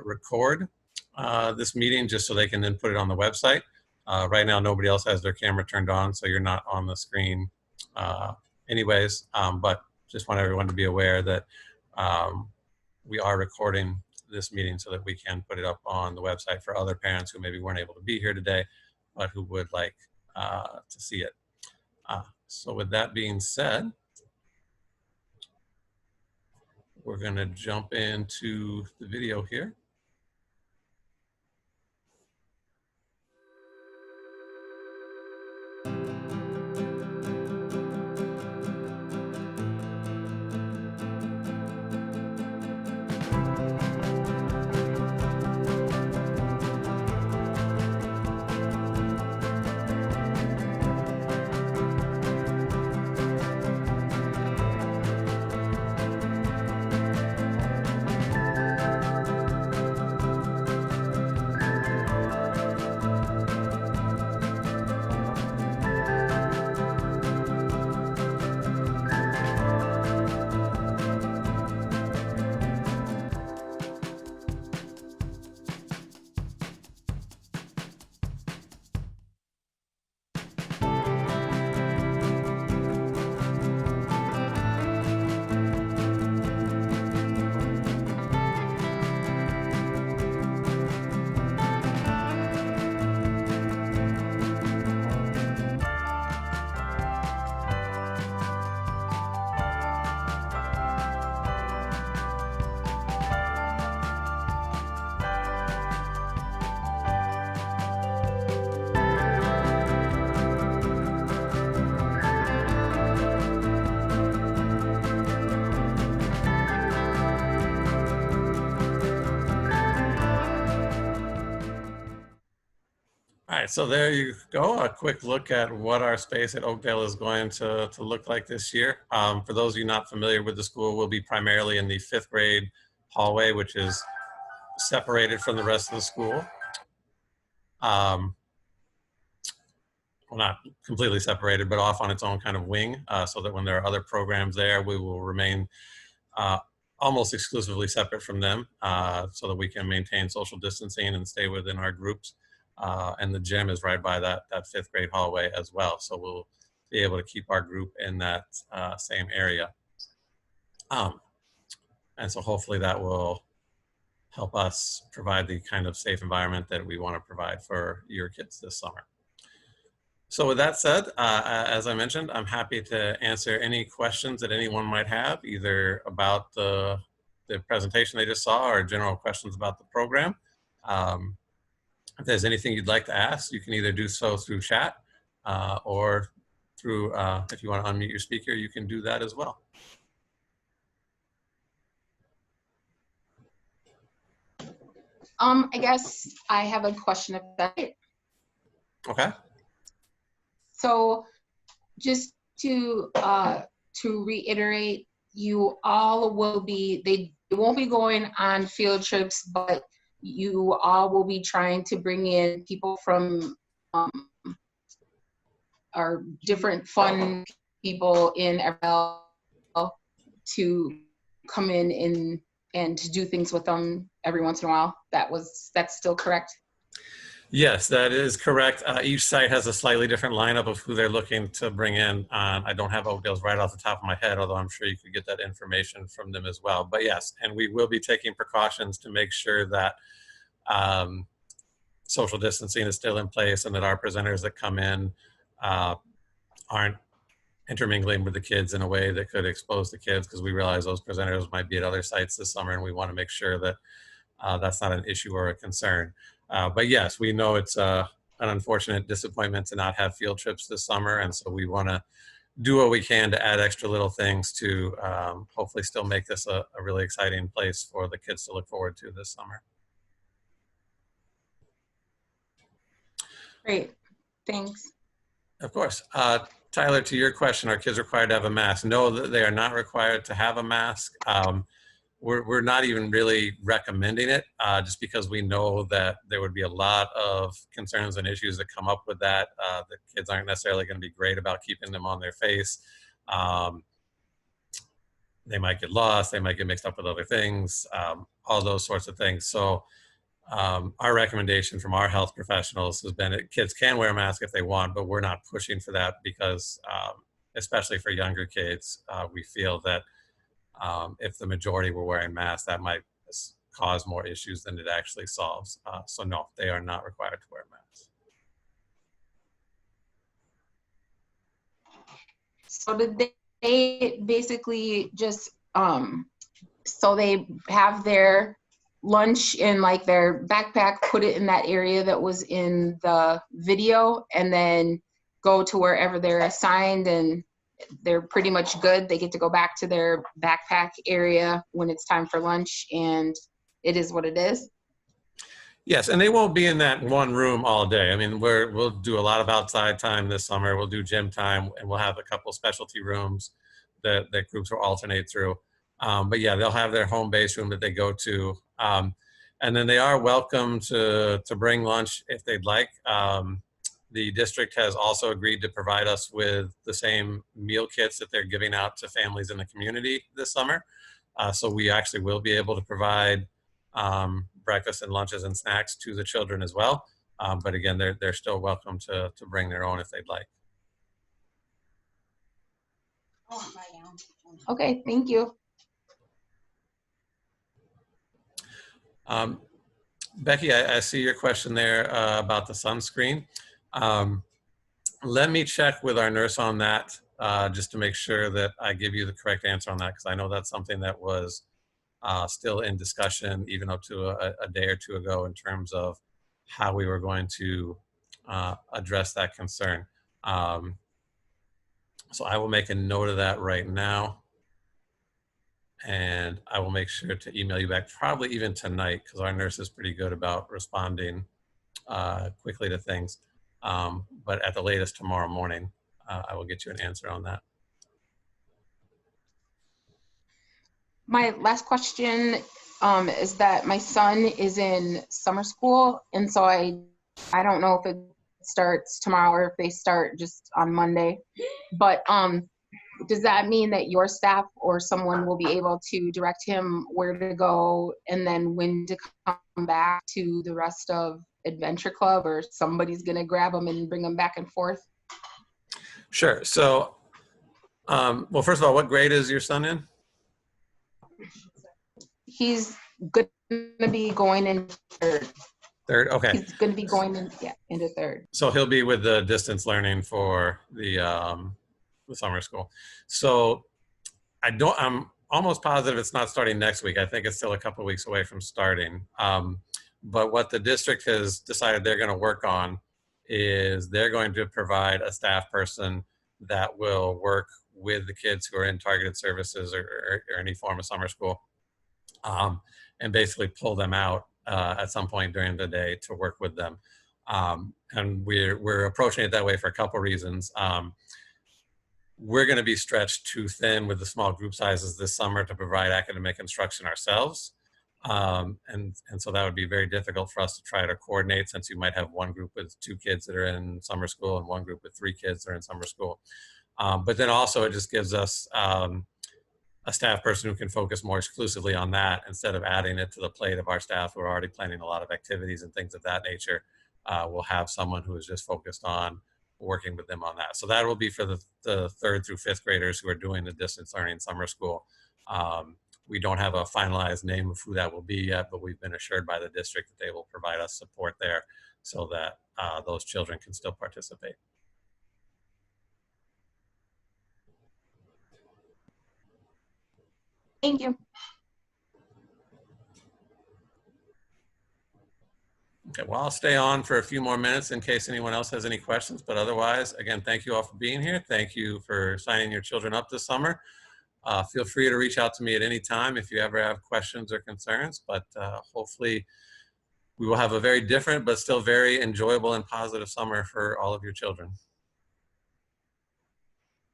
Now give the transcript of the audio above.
record this meeting just so they can then put it on the website. Right now, nobody else has their camera turned on, so you're not on the screen anyways, but just want everyone to be aware that we are recording this meeting so that we can put it up on the website for other parents who maybe weren't able to be here today, but who would like to see it. So with that being said, we're going to jump into the video here. All right, so there you go, a quick look at what our space at Oakdale is going to look like this year. For those of you not familiar with the school, we'll be primarily in the 5th grade hallway, which is separated from the rest of the school. Well, not completely separated, but off on its own kind of wing, so that when there are other programs there, we will remain almost exclusively separate from them, so that we can maintain social distancing and stay within our groups. And the gym is right by that 5th grade hallway as well. So we'll be able to keep our group in that same area. And so hopefully that will help us provide the kind of safe environment that we want to provide for your kids this summer. So with that said, as I mentioned, I'm happy to answer any questions that anyone might have, either about the presentation they just saw or general questions about the program. If there's anything you'd like to ask, you can either do so through chat or through, if you want to unmute your speaker, you can do that as well. I guess I have a question about it. Okay. So just to reiterate, you all will be, they won't be going on field trips, but you all will be trying to bring in people from our different fun people in Everell to come in and to do things with them every once in a while. That's still correct? Yes, that is correct. Each site has a slightly different lineup of who they're looking to bring in. I don't have Oakdale's right off the top of my head, although I'm sure you could get that information from them as well. But yes, and we will be taking precautions to make sure that social distancing is still in place and that our presenters that come in aren't intermingling with the kids in a way that could expose the kids, because we realize those presenters might be at other sites this summer, and we want to make sure that that's not an issue or a concern. But yes, we know it's an unfortunate disappointment to not have field trips this summer, and so we want to do what we can to add extra little things to hopefully still make this a really exciting place for the kids to look forward to this summer. Great, thanks. Of course. Tyler, to your question, are kids required to have a mask? No, they are not required to have a mask. We're not even really recommending it, just because we know that there would be a lot of concerns and issues that come up with that. The kids aren't necessarily going to be great about keeping them on their face. they might get lost, they might get mixed up with other things, all those sorts of things. So our recommendation from our health professionals has been that kids can wear a mask if they want, but we're not pushing for that because, especially for younger kids, we feel that if the majority were wearing masks, that might cause more issues than it actually solves. So no, they are not required to wear masks. So did they basically just, so they have their lunch in like their backpack, put it in that area that was in the video, and then go to wherever they're assigned, and they're pretty much good. They get to go back to their backpack area when it's time for lunch, and it is what it is. Yes, and they won't be in that one room all day. I mean, we'll do a lot of outside time this summer. We'll do gym time, and we'll have a couple specialty rooms that groups will alternate through. But yeah, they'll have their home base room that they go to. And then they are welcome to bring lunch if they'd like. The district has also agreed to provide us with the same meal kits that they're giving out to families in the community this summer. So we actually will be able to provide breakfast and lunches and snacks to the children as well. But again, they're still welcome to bring their own if they'd like. Okay, thank you. Becky, I see your question there about the sunscreen. Let me check with our nurse on that just to make sure that I give you the correct answer on that, because I know that's something that was still in discussion even up to a day or two ago in terms of how we were going to address that concern. So I will make a note of that right now. And I will make sure to email you back probably even tonight, because our nurse is pretty good about responding quickly to things. But at the latest tomorrow morning, I will get you an answer on that. My last question is that my son is in summer school, and so I don't know if it starts tomorrow or if they start just on Monday. But does that mean that your staff or someone will be able to direct him where to go and then when to come back to the rest of Adventure Club, or somebody's going to grab him and bring him back and forth? Sure. So, well, first of all, what grade is your son in? He's going to be going in third. Third, okay. He's going to be going into third. So he'll be with the distance learning for the summer school. So I'm almost positive it's not starting next week. I think it's still a couple of weeks away from starting. But what the district has decided they're going to work on is they're going to provide a staff person that will work with the kids who are in targeted services or any form of summer school, and basically pull them out at some point during the day to work with them. And we're approaching it that way for a couple reasons. We're going to be stretched too thin with the small group sizes this summer to provide academic instruction ourselves. And so that would be very difficult for us to try to coordinate, since you might have one group with 2 kids that are in summer school and one group with 3 kids that are in summer school. But then also it just gives us a staff person who can focus more exclusively on that instead of adding it to the plate of our staff who are already planning a lot of activities and things of that nature. We'll have someone who is just focused on working with them on that. So that will be for the 3rd through 5th graders who are doing the distance learning summer school. We don't have a finalized name of who that will be yet, but we've been assured by the district that they will provide us support there so that those children can still participate. Thank you. Okay, well, I'll stay on for a few more minutes in case anyone else has any questions, but otherwise, again, thank you all for being here. Thank you for signing your children up this summer. Feel free to reach out to me at any time if you ever have questions or concerns, but hopefully we will have a very different but still very enjoyable and positive summer for all of your children.